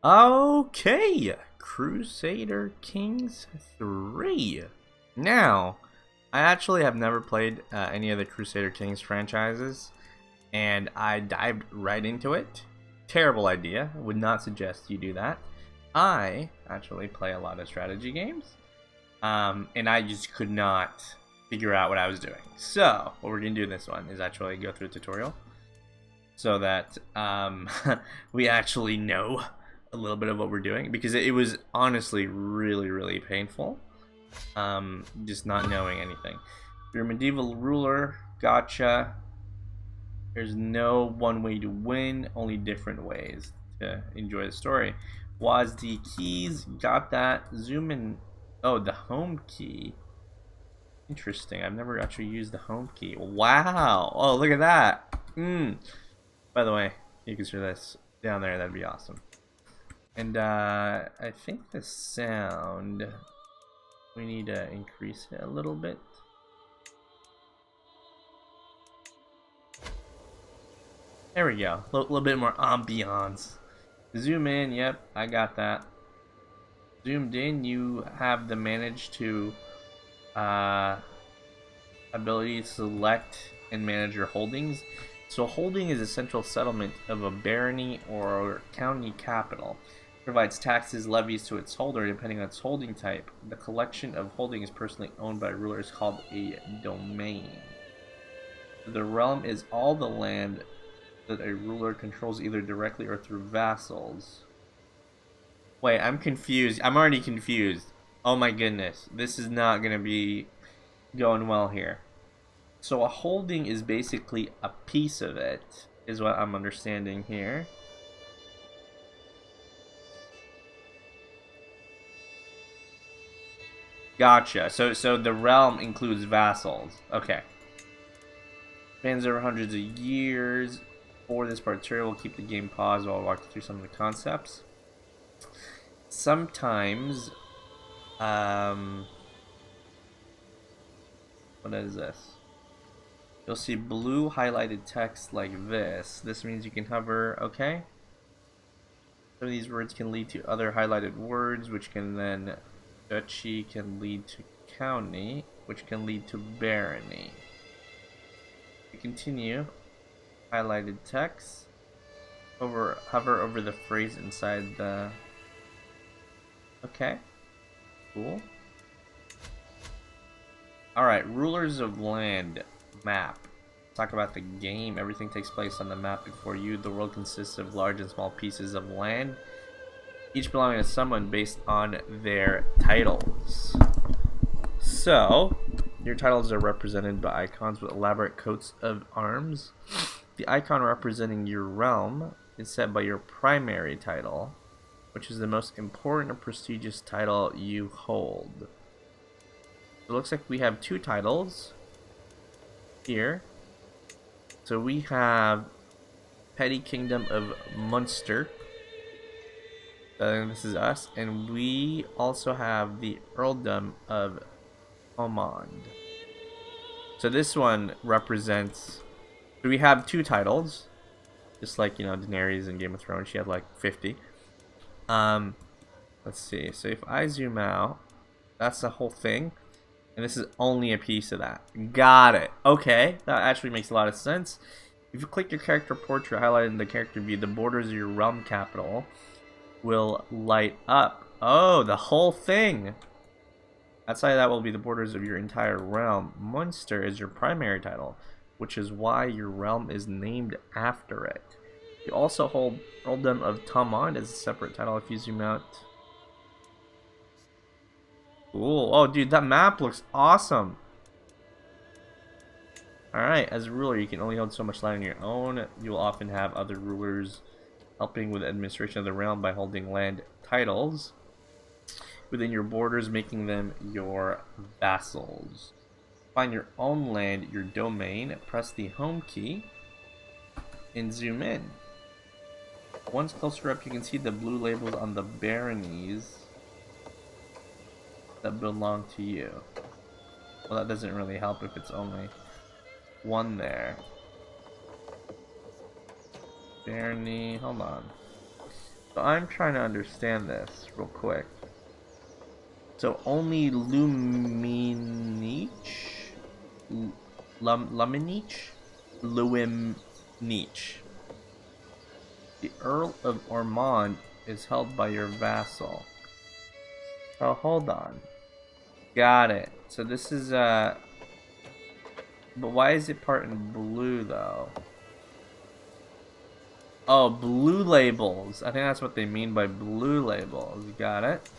Okay, Crusader Kings 3. Now, I actually have never played any of the Crusader Kings franchises, and I dived right into it. Terrible idea. Would not suggest you do that. I actually play a lot of strategy games, and I just could not figure out what I was doing. So, what we're going to do in this one is actually go through a tutorial so that we actually know a little bit of what we're doing, because it was honestly really painful, just not knowing anything. You're a medieval ruler, gotcha. There's no one way to win, only different ways to enjoy the story. Was the keys, got that. Zoom in. Oh, the home key. Interesting, I've never actually used the home key. Wow. Oh, look at that. By the way, you can see this down there, that'd be awesome. And I think the sound, we need to increase it a little bit. There we go, a little bit more ambiance. Zoom in, yep, I got that. Zoomed in, you have the manage to ability to select and manage your holdings. So holding is a central settlement of a barony or county capital. Provides taxes, levies to its holder depending on its holding type. The collection of holding is personally owned by a ruler is called a domain. The realm is all the land that a ruler controls either directly or through vassals. Wait, I'm confused. I'm already confused. Oh my goodness. This is not going to be going well here. So a holding is basically a piece of it, is what I'm understanding here. Gotcha. So the realm includes vassals. Okay. Spans over hundreds of years. For this part, tutorial will keep the game paused while I walk you through some of the concepts. Sometimes, what is this? You'll see blue highlighted text like this. This means you can hover. Okay. Some of these words can lead to other highlighted words, which can then duchy can lead to county, which can lead to barony. To continue, highlighted text, hover over the phrase inside the. Okay, cool. Alright, rulers of land, map. Talk about the game. Everything takes place on the map before you. The world consists of large and small pieces of land, each belonging to someone based on their titles. So, your titles are represented by icons with elaborate coats of arms. The icon representing your realm is set by your primary title, which is the most important or prestigious title you hold. It looks like we have two titles here. So we have Petty Kingdom of Munster. This is us, and we also have the Earldom of Ormond. So this one represents. So we have two titles, just like Daenerys in Game of Thrones. She had like 50. Let's see. So if I zoom out, that's the whole thing, and this is only a piece of that. Got it. Okay, that actually makes a lot of sense. If you click your character portrait highlighted in the character view, the borders of your realm capital will light up. Oh, the whole thing. Outside of that will be the borders of your entire realm. Munster is your primary title, which is why your realm is named after it. You also hold Earldom of Ormond as a separate title if you zoom out. Cool. Oh, dude, that map looks awesome. Alright, as a ruler, you can only hold so much land on your own. You will often have other rulers helping with the administration of the realm by holding land titles within your borders, making them your vassals. Find your own land, your domain, press the home key, and zoom in. Once closer up, you can see the blue labels on the baronies that belong to you. Well, that doesn't really help if it's only one there. Barony, hold on. So I'm trying to understand this real quick. So only Luminich, Luminich, Luminich. The Earl of Ormond is held by your vassal. Oh, hold on. Got it. So this is but why is it part in blue though? Oh, blue labels. I think that's what they mean by blue labels. Got it.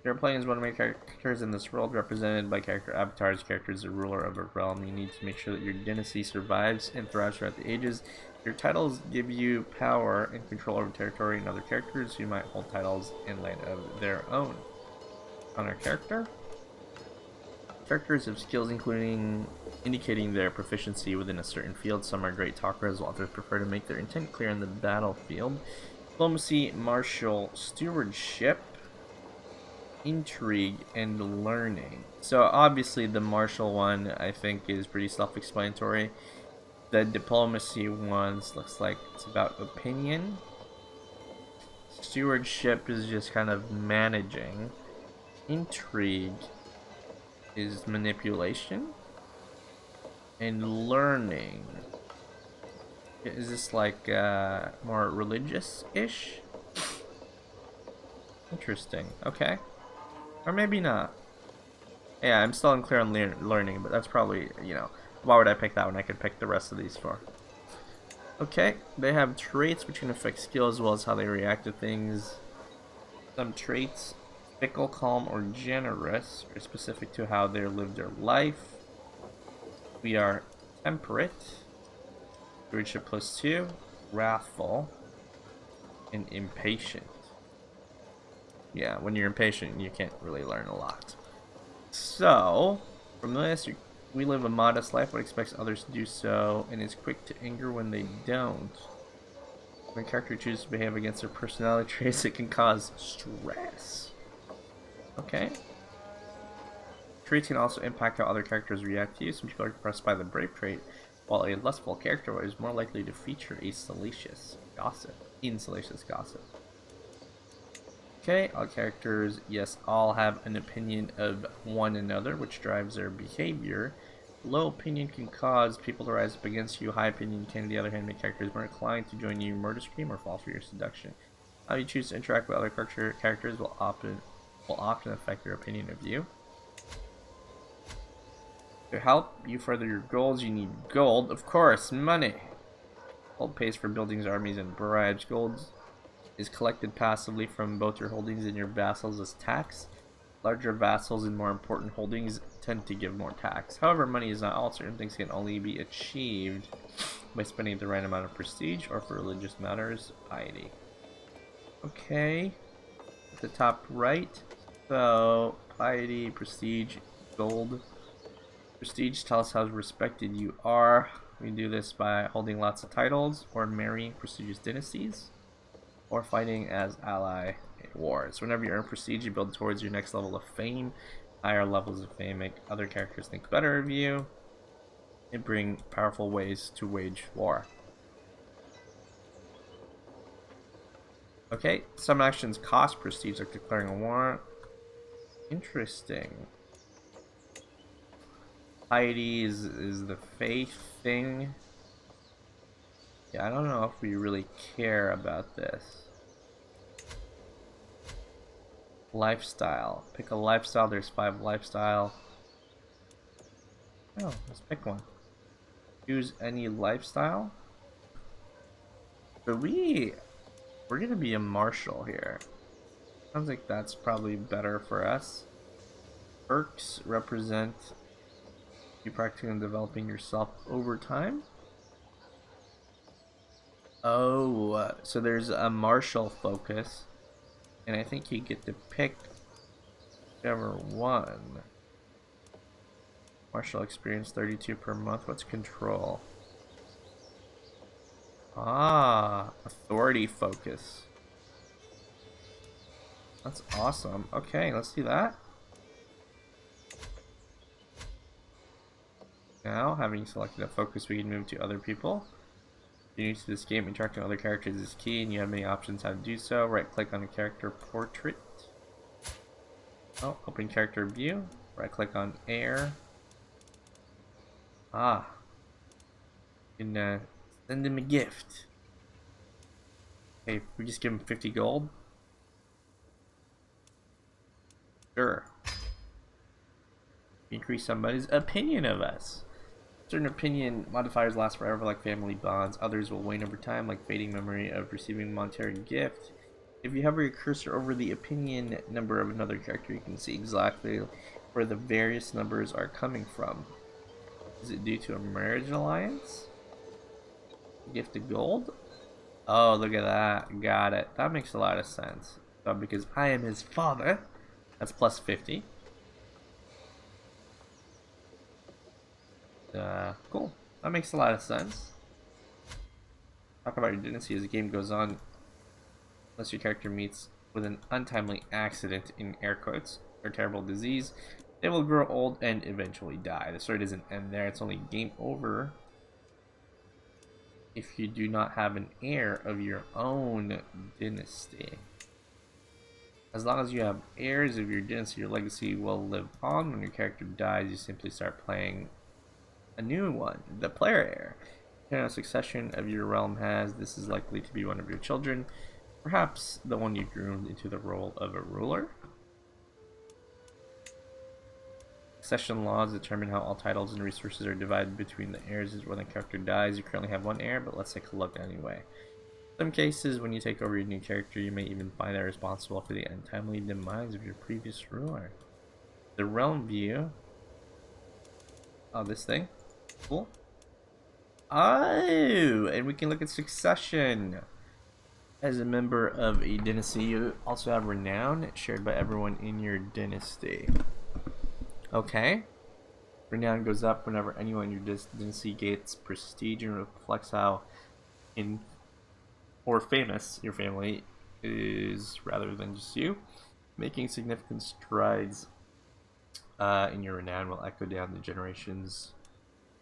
Your playing as one of the main characters in this world, represented by character avatars. Character is the ruler of a realm. You need to make sure that your dynasty survives and thrives throughout the ages. Your titles give you power and control over territory and other characters who might hold titles in land of their own. On our character, characters have skills including indicating their proficiency within a certain field. Some are great talkers, while others prefer to make their intent clear in the battlefield. Diplomacy, martial, stewardship, intrigue, and learning. So obviously the martial one I think is pretty self-explanatory. The diplomacy ones looks like it's about opinion. Stewardship is just kind of managing. Intrigue is manipulation. And learning, is this like more religious-ish? Interesting. Okay. Or maybe not. Yeah, I'm still unclear on learning, but that's probably, you know, why would I pick that when I could pick the rest of these four? Okay, they have traits which can affect skill as well as how they react to things. Some traits, fickle, calm, or generous, are specific to how they live their life. We are temperate, stewardship +2, wrathful, and impatient. Yeah, when you're impatient, you can't really learn a lot. So, from this, we live a modest life but expects others to do so, and is quick to anger when they don't. When a character chooses to behave against their personality traits, it can cause stress. Okay. Traits can also impact how other characters react to you. Some people are impressed by the brave trait, while a lustful character is more likely to feature a insalacious gossip. Okay, all characters, yes, all have an opinion of one another, which drives their behavior. Low opinion can cause people to rise up against you. High opinion can, on the other hand, make characters more inclined to join you in murder scheme or fall for your seduction. How you choose to interact with other characters will often affect your opinion of you. To help you further your goals, you need gold, of course, money. Gold pays for buildings, armies, and bribes. Gold is collected passively from both your holdings and your vassals as tax. Larger vassals and more important holdings tend to give more tax. However, money is not all. Certain things can only be achieved by spending the right amount of prestige, or for religious matters, piety. Okay, at the top right, so piety, prestige, gold. Prestige tells us how respected you are. We do this by holding lots of titles, or marrying prestigious dynasties, or fighting as ally in wars. Whenever you earn prestige, you build towards your next level of fame. Higher levels of fame make other characters think better of you and bring powerful ways to wage war. Okay, some actions cost prestige, like declaring a war. Interesting. Piety is the faith thing. Yeah, I don't know if we really care about this. Lifestyle. Pick a lifestyle. There's 5 lifestyle. Oh, let's pick one. Choose any lifestyle. So we're gonna be a martial here. Sounds like that's probably better for us. Perks represent you practicing and developing yourself over time. Oh, so there's a martial focus, and I think you get to pick whichever one. Martial experience 32 per month. What's control? Ah, authority focus. That's awesome. Okay, let's do that. Now, having selected a focus, we can move to other people. You're new to this game, interacting with other characters is key, and you have many options how to do so. Right click on the character portrait. Oh, open character view. Right click on air. Ah. You can send him a gift. Okay, we just give him 50 gold. Sure. Increase somebody's opinion of us. Certain opinion modifiers last forever, like family bonds. Others will wane over time, like fading memory of receiving a monetary gift. If you hover your cursor over the opinion number of another character, you can see exactly where the various numbers are coming from. Is it due to a marriage alliance? Gift of gold? Oh, look at that. Got it. That makes a lot of sense. So because I am his father, that's plus 50. Cool. That makes a lot of sense. Talk about your dynasty as the game goes on. Unless your character meets with an untimely accident, in air quotes, or terrible disease, they will grow old and eventually die. The story doesn't end there. It's only game over if you do not have an heir of your own dynasty. As long as you have heirs of your dynasty, your legacy will live on. When your character dies, you simply start playing a new one, the player heir. Depending on succession of your realm has, this is likely to be one of your children, perhaps the one you groomed into the role of a ruler. Succession laws determine how all titles and resources are divided between the heirs. When the character dies, you currently have one heir, but let's take a look anyway. In some cases, when you take over your new character, you may even find they're responsible for the untimely demise of your previous ruler. The realm view. Oh, this thing. Cool. Oh, and we can look at succession. As a member of a dynasty, you also have renown shared by everyone in your dynasty. Okay. Renown goes up whenever anyone in your dynasty gains prestige and reflects how famous your family is rather than just you. Making significant strides in your renown will echo down the generations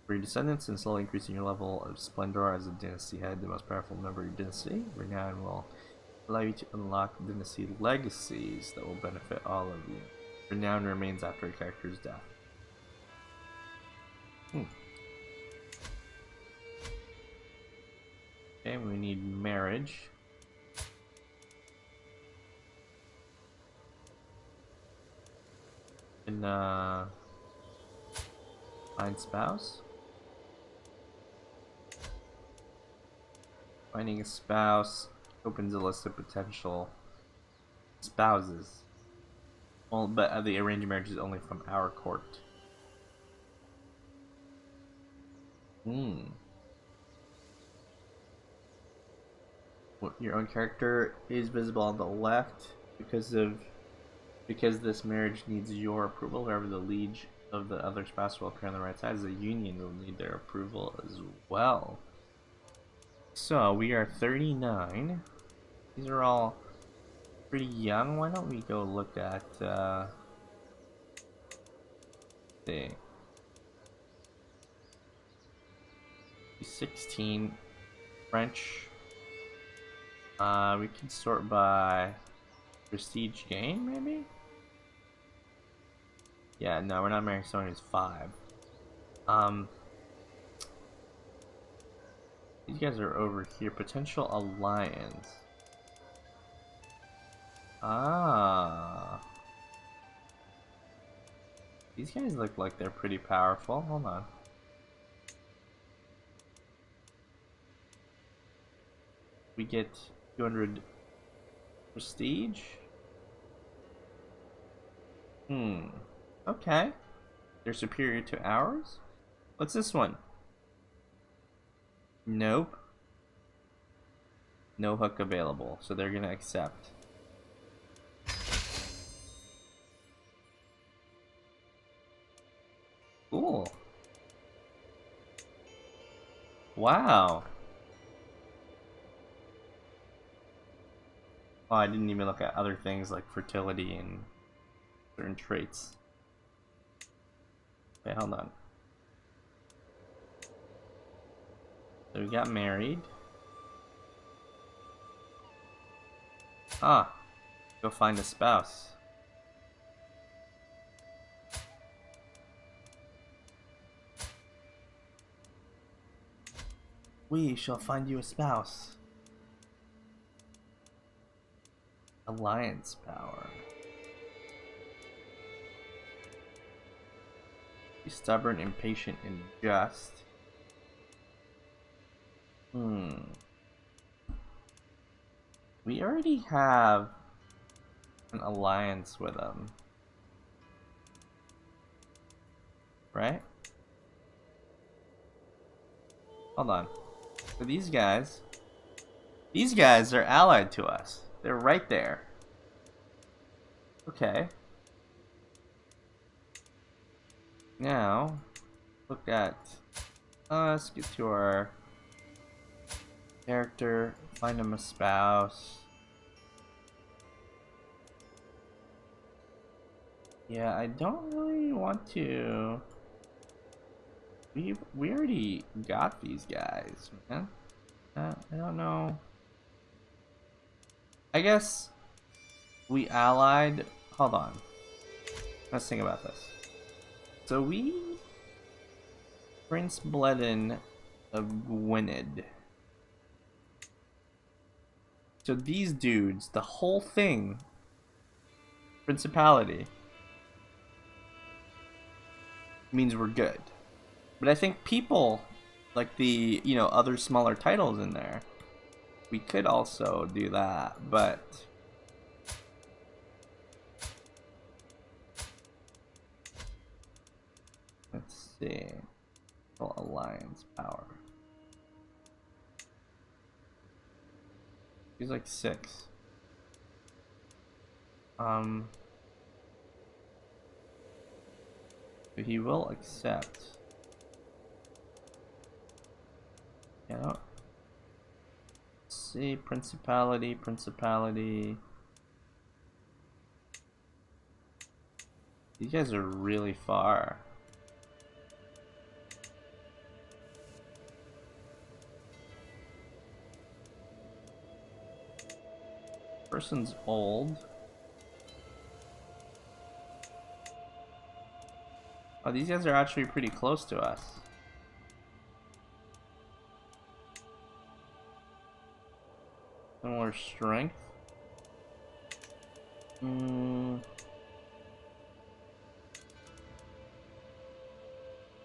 for your descendants and slowly increasing your level of splendor as a dynasty head. The most powerful member of your dynasty, renown, will allow you to unlock dynasty legacies that will benefit all of you. Renown remains after a character's death. Okay, we need marriage. And find spouse. Finding a spouse opens a list of potential spouses. Well, but the arranged marriage is only from our court. Your own character is visible on the left because this marriage needs your approval. However, the liege of the other spouse will appear on the right side, as the union will need their approval as well. So we are 39. These are all pretty young. Why don't we go look at the 16 French. We can sort by prestige gain, maybe? Yeah, no, we're not marrying someone who's 5. These guys are over here. Potential alliance. Ah. These guys look like they're pretty powerful. Hold on. We get 200 prestige. Okay. They're superior to ours? What's this one? Nope. No hook available, so they're gonna accept. Cool. Wow. Oh, I didn't even look at other things like fertility and certain traits. Okay, hold on. So we got married. Ah, go find a spouse. We shall find you a spouse. Alliance power. Be stubborn, impatient, and just. We already have an alliance with them. Right? Hold on. So these guys are allied to us. They're right there. Okay. Now, look at, let's get to our character, find him a spouse. Yeah, I don't really want to. We already got these guys, man. I don't know. I guess we allied. Hold on. Let's think about this. So we Prince Bledin of Gwynedd. So these dudes, the whole thing, principality, means we're good. But I think people, like the, other smaller titles in there, we could also do that, but let's see. Alliance power. He's like 6. He will accept. Yeah. See, principality. These guys are really far. Person's old. Oh, these guys are actually pretty close to us. Similar strength.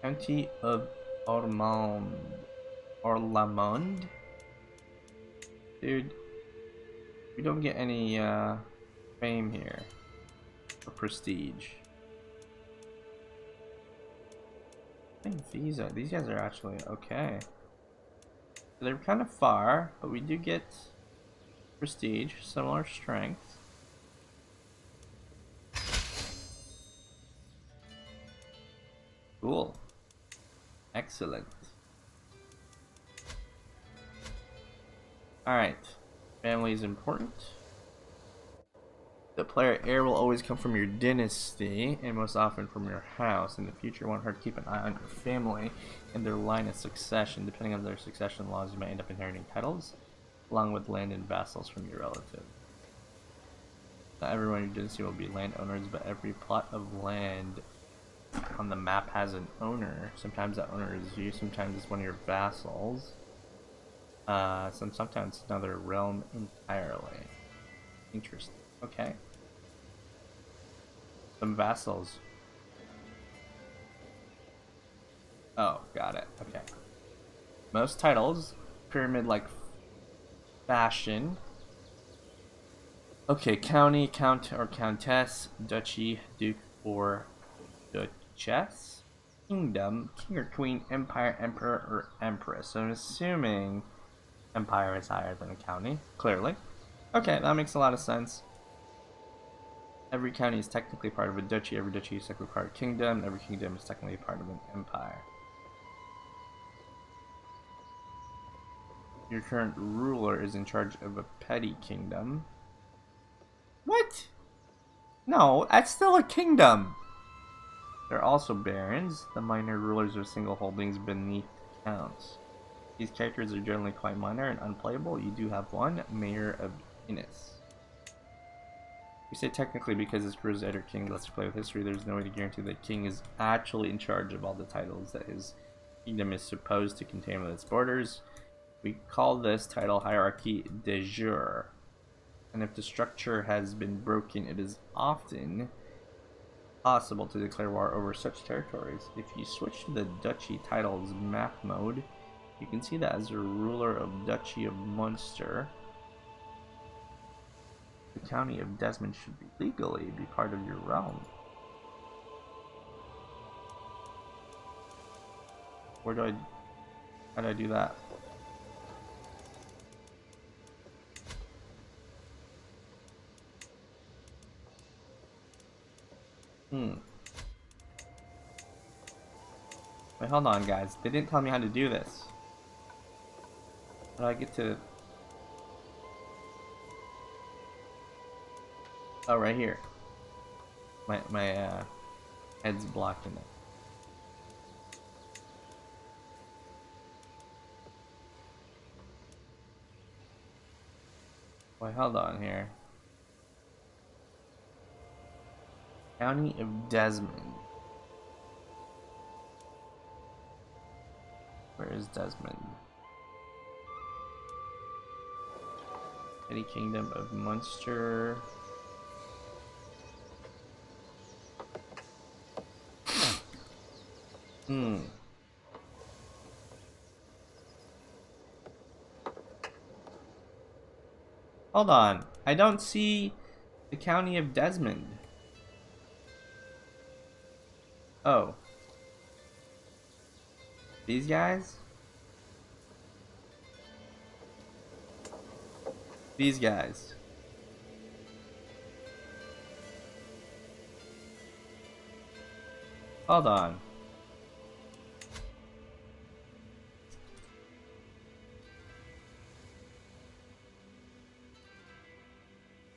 County of Ormond. Orlamond? Dude, we don't get any fame here. Or prestige. I think these guys are actually okay. They're kind of far, but we do get prestige, similar strength. Cool. Excellent. Alright. Family is important. The player heir will always come from your dynasty, and most often from your house. In the future, you want her to keep an eye on your family and their line of succession. Depending on their succession laws, you may end up inheriting titles, along with land and vassals from your relative. Not everyone in your dynasty will be landowners, but every plot of land on the map has an owner. Sometimes that owner is you, sometimes it's one of your vassals. Sometimes it's another realm entirely. Interesting. Okay. Some vassals. Oh, got it. Okay. Most titles, pyramid-like fashion. Okay, county, count or countess, duchy, duke or duchess, kingdom, king or queen, empire, emperor, or empress. So I'm assuming empire is higher than a county, clearly. Okay, that makes a lot of sense. Every county is technically part of a duchy, every duchy is technically part of a kingdom, every kingdom is technically part of an empire. Your current ruler is in charge of a petty kingdom. What? No, that's still a kingdom. There are also barons, the minor rulers of single holdings beneath counts. These characters are generally quite minor and unplayable. You do have one, Mayor of Innis. We say technically because it's Crusader King, let's play with history, there's no way to guarantee that King is actually in charge of all the titles that his kingdom is supposed to contain within its borders. We call this title hierarchy de jure. And if the structure has been broken, it is often possible to declare war over such territories. If you switch to the Duchy titles map mode, you can see that as a ruler of Duchy of Munster, the county of Desmond should legally be part of your realm. How do I do that? Wait, hold on, guys. They didn't tell me how to do this. How do I get to... Oh, right here. My head's blocking it. Wait, hold on here. County of Desmond. Where is Desmond? Petty Kingdom of Munster. Hold on. I don't see the County of Desmond. Oh. These guys? These guys. Hold on.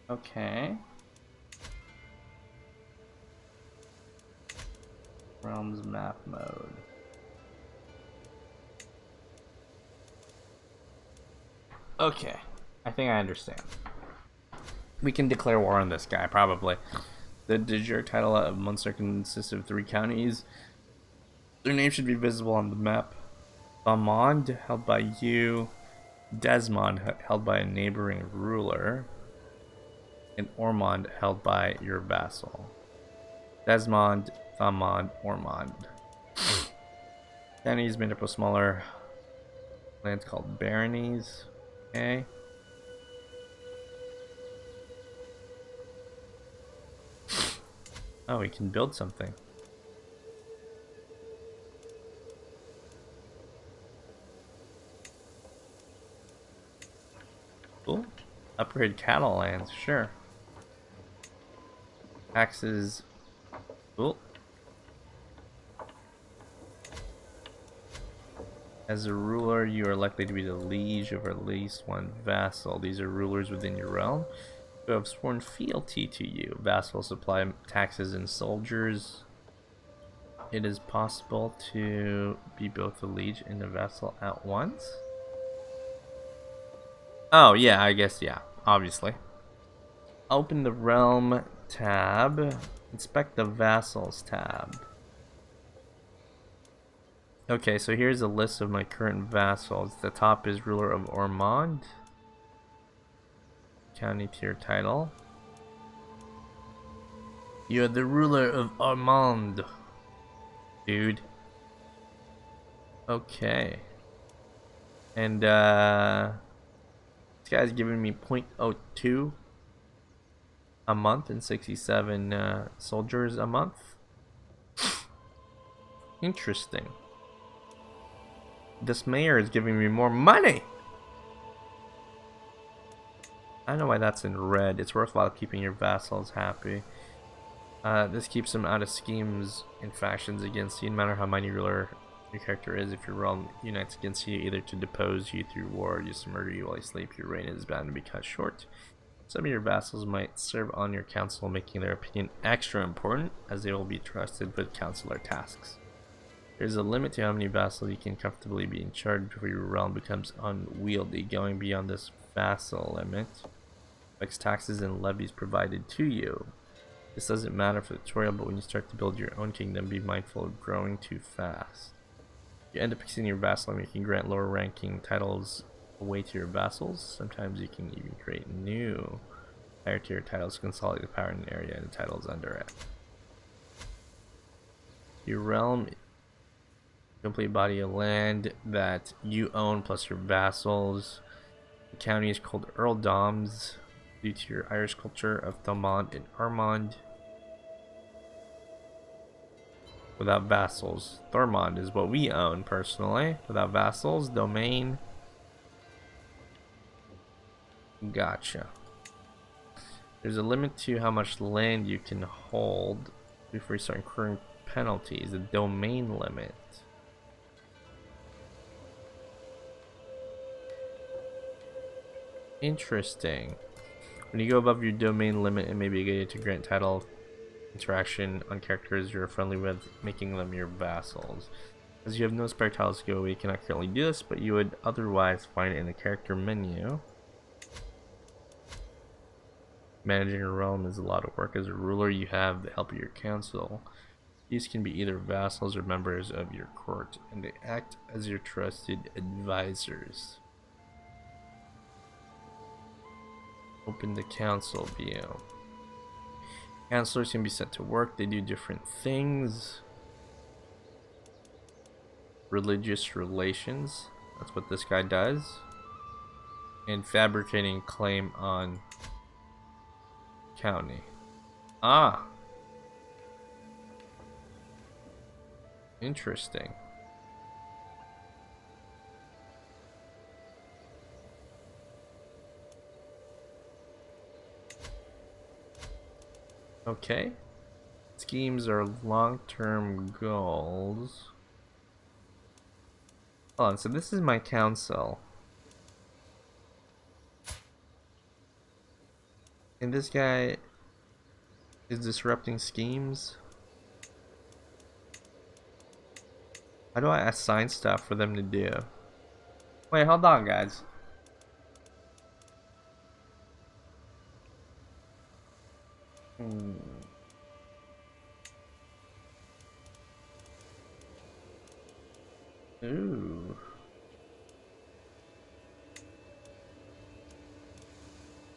Okay. Realms map mode. Okay. I think I understand. We can declare war on this guy, probably. The de jure title of Munster consists of 3 counties. Their names should be visible on the map. Thomond, held by you. Desmond, held by a neighboring ruler. And Ormond, held by your vassal. Desmond, Thomond, Ormond. Counties made up of smaller lands called baronies. Okay. Oh, we can build something. Cool. Upgrade cattle lands, sure. Taxes. Cool. As a ruler, you are likely to be the liege of at least one vassal. These are rulers within your realm who have sworn fealty to you. Vassals supply taxes and soldiers. It is possible to be both a liege and a vassal at once. Oh, yeah, I guess, yeah, obviously. Open the realm tab. Inspect the vassals tab. Okay, so here's a list of my current vassals. The top is ruler of Ormond. County tier title. You're the ruler of Ormond, dude. Okay. And this guy's giving me 0.02 a month and 67 soldiers a month. Interesting. This mayor is giving me more money. I don't know why that's in red. It's worthwhile keeping your vassals happy. This keeps them out of schemes and factions against you, no matter how mighty ruler your character is. If your realm unites against you, either to depose you through war or just to murder you while you sleep, your reign is bound to be cut short. Some of your vassals might serve on your council, making their opinion extra important, as they will be trusted with councilor tasks. There's a limit to how many vassals you can comfortably be in charge before your realm becomes unwieldy. Going beyond this vassal limit Affects taxes and levies provided to you. This doesn't matter for the tutorial, but when you start to build your own kingdom, be mindful of growing too fast. You end up exceeding your vassal and you can grant lower ranking titles away to your vassals. Sometimes you can even create new higher tier titles to consolidate the power in an area and the titles under it. Your realm, complete body of land that you own plus your vassals. The county is called earldoms due to your Irish culture of Thomond and Armand. Without vassals, Thormond is what we own personally. Without vassals, domain. Gotcha. There's a limit to how much land you can hold before you start incurring penalties. The domain limit. Interesting. When you go above your domain limit, it may be a good idea to grant title interaction on characters you're friendly with, making them your vassals. As you have no spare tiles to go away, you cannot currently do this, but you would otherwise find it in the character menu. Managing a realm is a lot of work. As a ruler, you have the help of your council. These can be either vassals or members of your court, and they act as your trusted advisors. Open the council view. Counselors can be sent to work. They do different things. Religious relations. That's what this guy does. And fabricating claim on county. Ah. Interesting. Okay. Schemes are long-term goals. Hold on, so this is my council. And this guy is disrupting schemes. How do I assign stuff for them to do? Wait, hold on, guys. Ooh.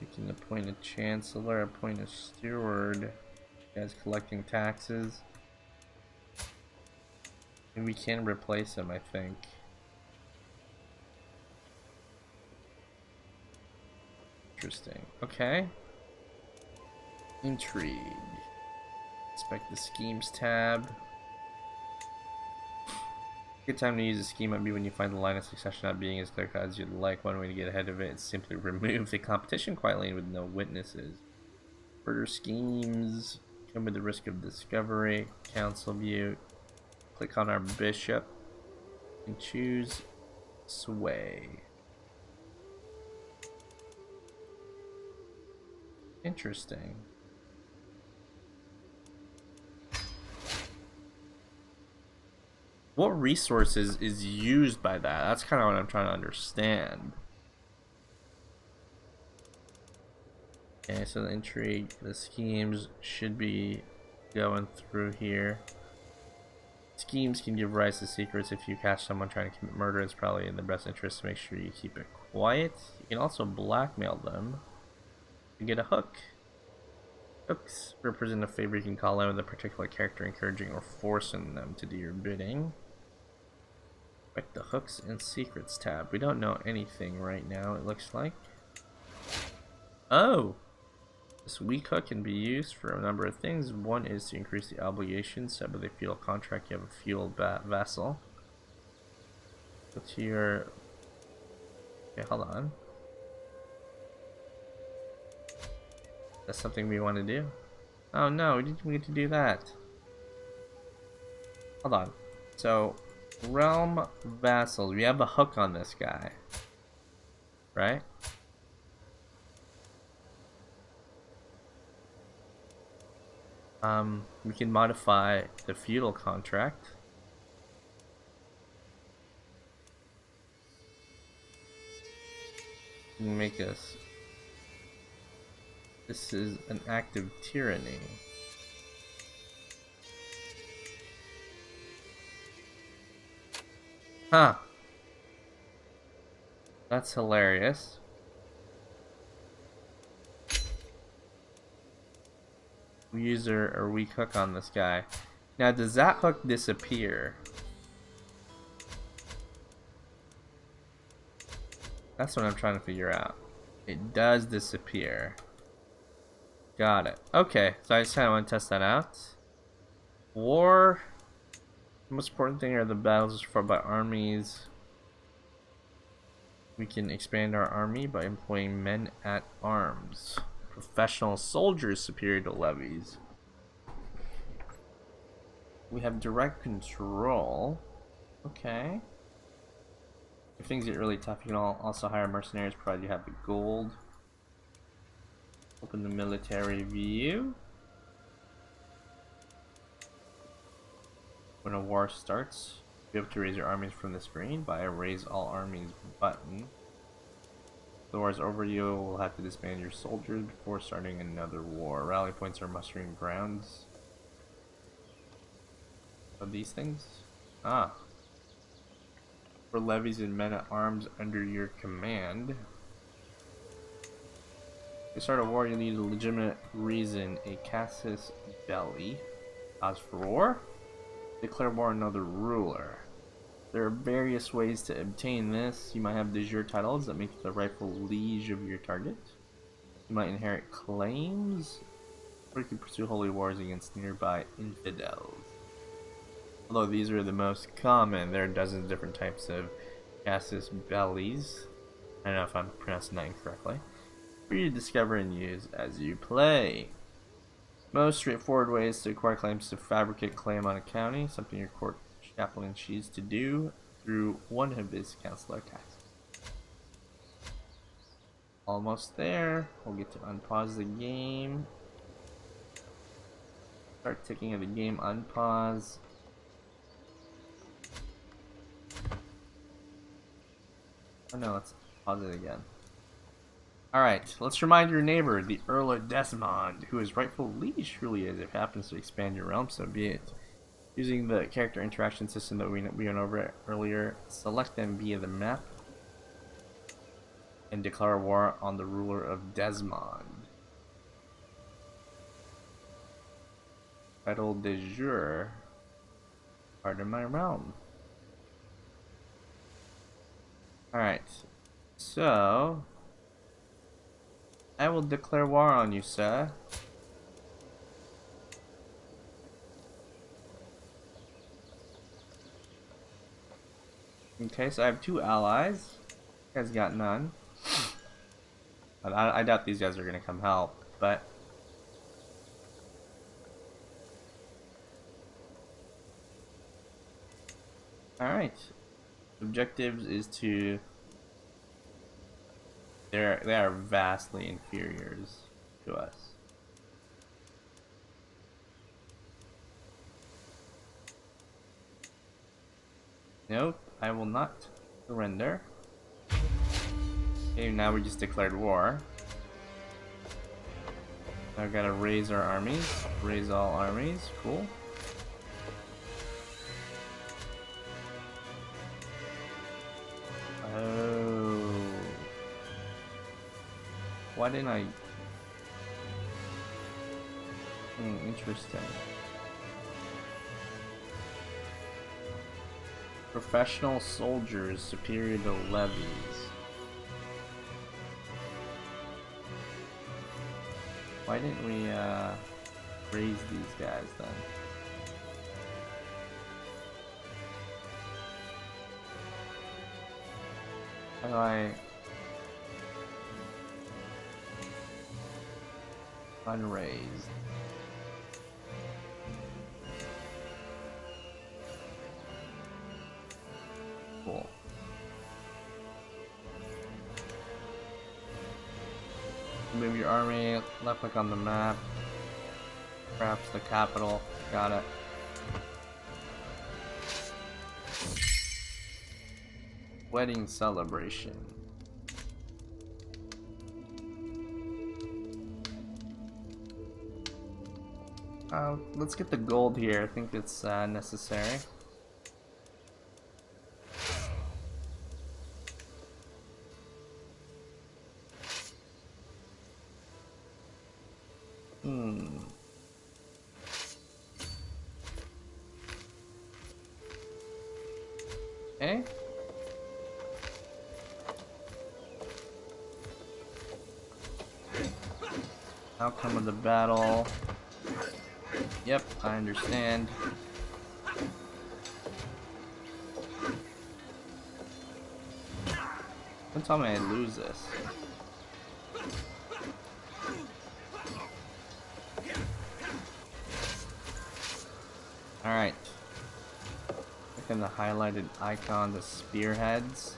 You can appoint a chancellor, appoint a steward. Guys collecting taxes. And we can replace him, I think. Interesting. Okay. Intrigue. Inspect the schemes tab. Good time to use a scheme might be when you find the line of succession not being as clear as you'd like. One way to get ahead of it is simply remove the competition quietly and with no witnesses. Further schemes come with the risk of discovery. Council view. Click on our bishop and choose sway. Interesting. What resources is used by that? That's kind of what I'm trying to understand. Okay, so the intrigue, the schemes should be going through here. Schemes can give rise to secrets. If you catch someone trying to commit murder, it's probably in their best interest to make sure you keep it quiet. You can also blackmail them to get a hook. Hooks represent a favor you can call out with a particular character, encouraging or forcing them to do your bidding. Check the hooks and secrets tab. We don't know anything right now, it looks like. Oh! This weak hook can be used for a number of things. One is to increase the obligations set by the feudal contract. You have a feudal vassal. Go to your... Okay, hold on. That's something we want to do. Oh no, we didn't get to do that. Hold on. So, realm vassals. We have a hook on this guy. Right? We can modify the feudal contract. We can make us This is an act of tyranny. Huh. That's hilarious. We use a weak hook on this guy. Now, does that hook disappear? That's what I'm trying to figure out. It does disappear. Got it. Okay, so I just kind of want to test that out. War. The most important thing are the battles fought by armies. We can expand our army by employing men at arms. Professional soldiers superior to levies. We have direct control. Okay. If things get really tough, you can also hire mercenaries provided you have the gold. Open the military view. When a war starts, you have to raise your armies from the screen by a raise all armies button. If the war is over, you will have to disband your soldiers before starting another war. Rally points are mustering grounds of these things. Ah. For levies and men at arms under your command. To start a war, you need a legitimate reason, a casus belli. Cause for war? Declare war on another ruler. There are various ways to obtain this. You might have de jure titles that make you the rightful liege of your target. You might inherit claims, or you can pursue holy wars against nearby infidels. Although these are the most common, there are dozens of different types of casus bellis. I don't know if I'm pronouncing that incorrectly. For you to discover and use as you play. Most straightforward ways to acquire claims to fabricate claim on a county, something your court chaplain chooses to do through one of his counselor tasks. Almost there. We'll get to unpause the game. Start ticking of the game, unpause. Oh no, let's pause it again. Alright, let's remind your neighbor, the Earl of Desmond, who is rightful liege truly is if it happens to expand your realm, so be it. Using the character interaction system that we went over earlier, select them via the map and declare war on the ruler of Desmond. Title de jure, part of my realm. Alright, so I will declare war on you, sir. Okay, so I have 2 allies. You guys got none. I doubt these guys are gonna come help, but alright. Objectives is to they are vastly inferiors to us. Nope, I will not surrender. Okay, now we just declared war. Now I've got to raise our armies. Raise all armies. Cool. Oh. Why didn't I? Interesting. Professional soldiers superior to levies. Why didn't we raise these guys then? How do I unraised? Cool. Move your army, left click on the map. Perhaps the capital. Got it. Wedding celebration. Let's get the gold here. I think it's necessary. Okay. Outcome of the battle. Yep, I understand. Don't tell me I lose this. Alright. Click on the highlighted icon, the spearheads.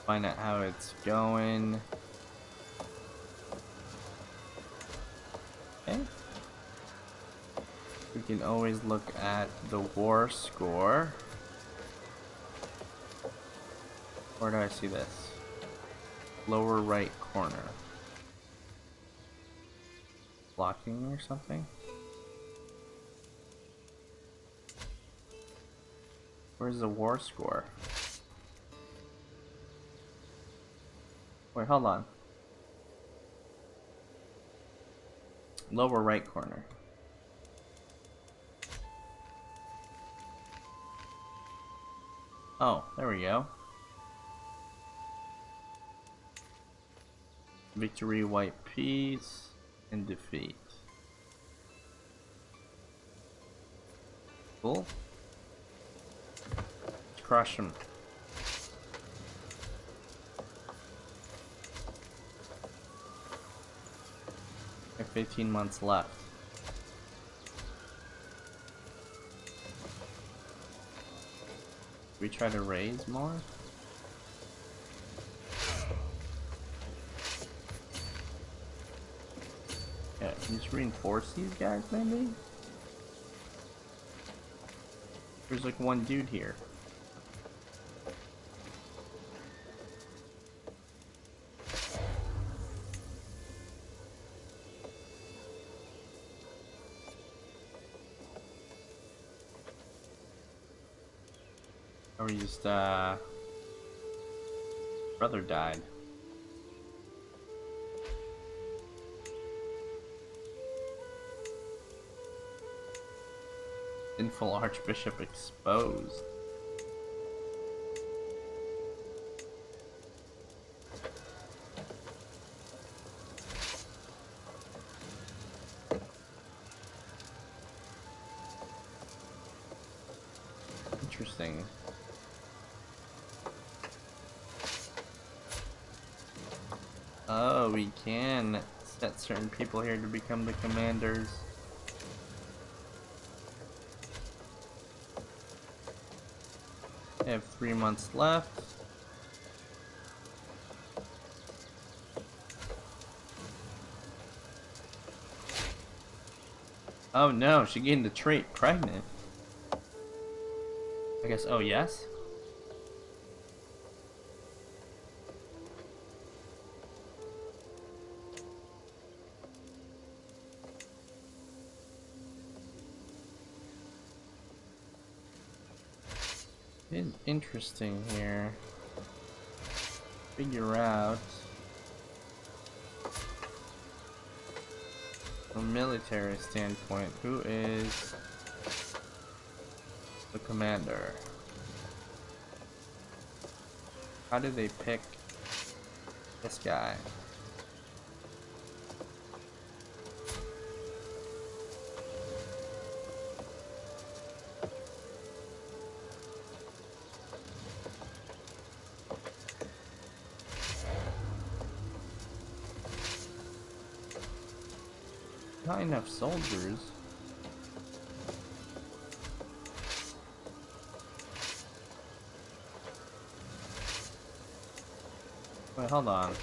Find out how it's going. Okay. We can always look at the war score. Where do I see this? Lower right corner. Blocking or something? Where's the war score? Wait, hold on. Lower right corner. Oh, there we go. Victory, white peace, and defeat. Cool. Let's crush him. We have 15 months left. We try to raise more? Yeah, just reinforce these guys maybe? There's like one dude here. Or he just, brother died. Sinful Archbishop exposed. Interesting. Oh, we can set certain people here to become the commanders. I have 3 months left. Oh no, she gained the trait pregnant. I guess, oh yes? It's interesting here. Figure out from a military standpoint who is the commander. How did they pick this guy? Not enough soldiers. Wait, hold on.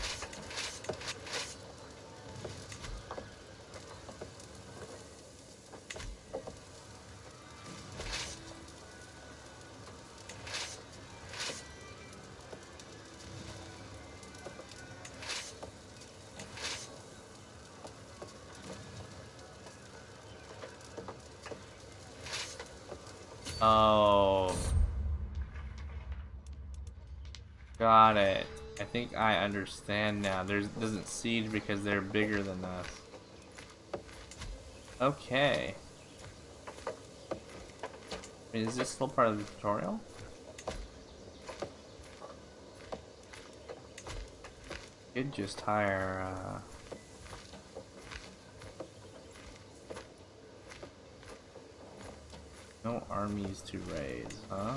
Oh, got it. I think I understand now. There's doesn't siege because they're bigger than us. Okay. Is this still part of the tutorial? Could just hire no armies to raise, huh?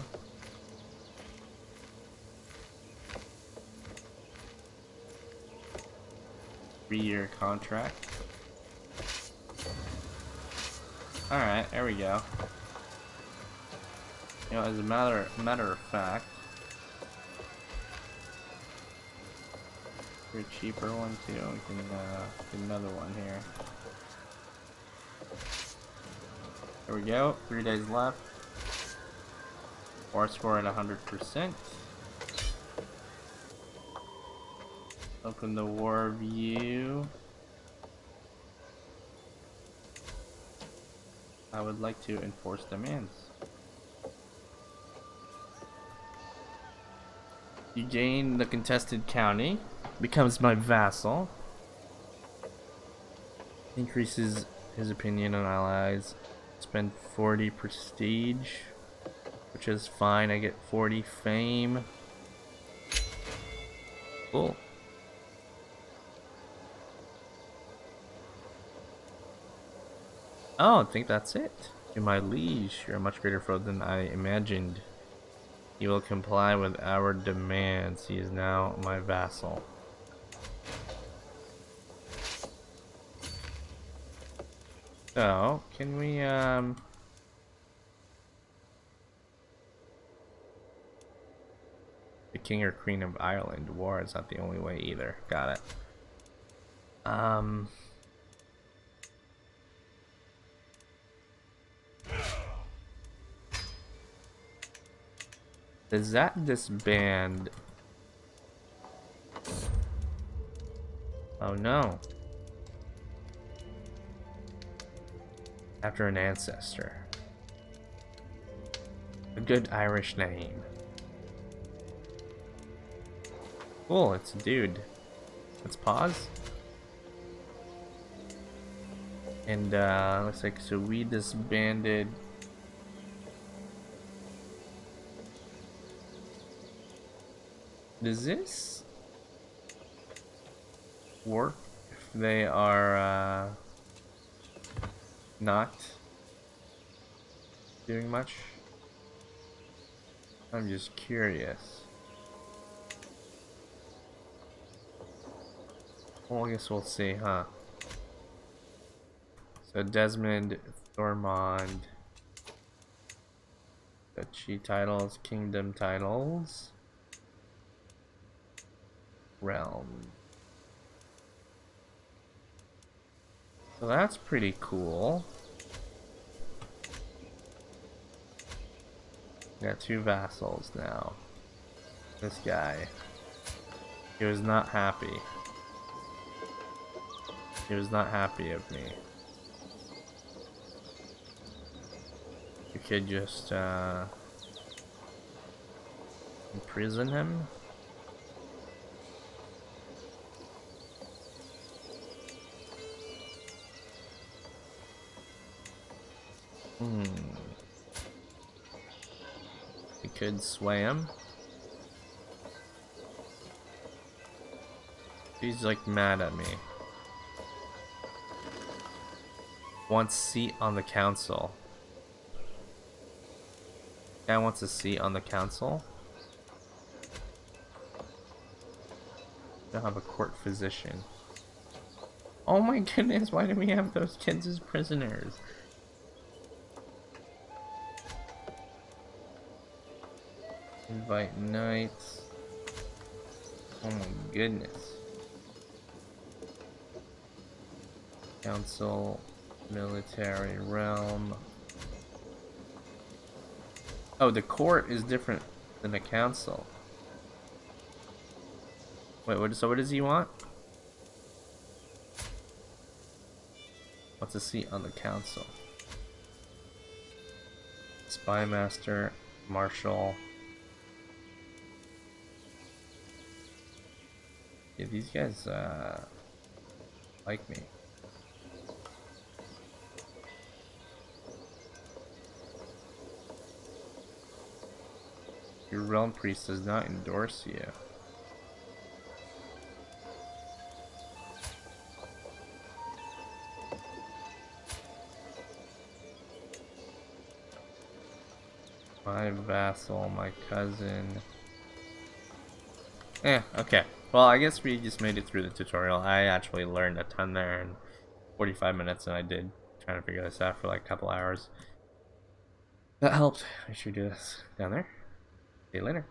Three-year contract. Alright, there we go. You know, as a matter of fact, for a cheaper one too, we can get another one here. There we go. 3 days left. War score at 100%. Open the war view. I would like to enforce demands. You gain the contested county. Becomes my vassal. Increases his opinion on allies. Spend 40 prestige, which is fine. I get 40 fame. Cool. Oh, I think that's it. To my liege, you're a much greater foe than I imagined. He will comply with our demands. He is now my vassal. So, can we, the King or Queen of Ireland. War is not the only way either. Got it. Does that disband? Oh no. After an ancestor. A good Irish name. Cool, it's a dude. Let's pause. And looks like so we disbanded. Does this work if they are not doing much? I'm just curious. Well, I guess we'll see, huh? So Desmond, Thormond, duchy titles, kingdom titles, realm. So that's pretty cool. Got 2 vassals now. This guy. He was not happy. He was not happy of me. You could just imprison him. We could sway him. He's like mad at me. Wants seat on the council. Guy wants a seat on the council. Don't have a court physician. Oh my goodness, why do we have those kids as prisoners? Invite knights. Oh my goodness. Council, military realm. Oh, the court is different than the council. Wait, so what does he want? What's a seat on the council? Spymaster, Marshal. Yeah, these guys like me. Your realm priest does not endorse you. My vassal, my cousin. Okay. Well, I guess we just made it through the tutorial. I actually learned a ton there in 45 minutes, and I did trying to figure this out for like a couple hours. That helped. I should do this down there. See you later.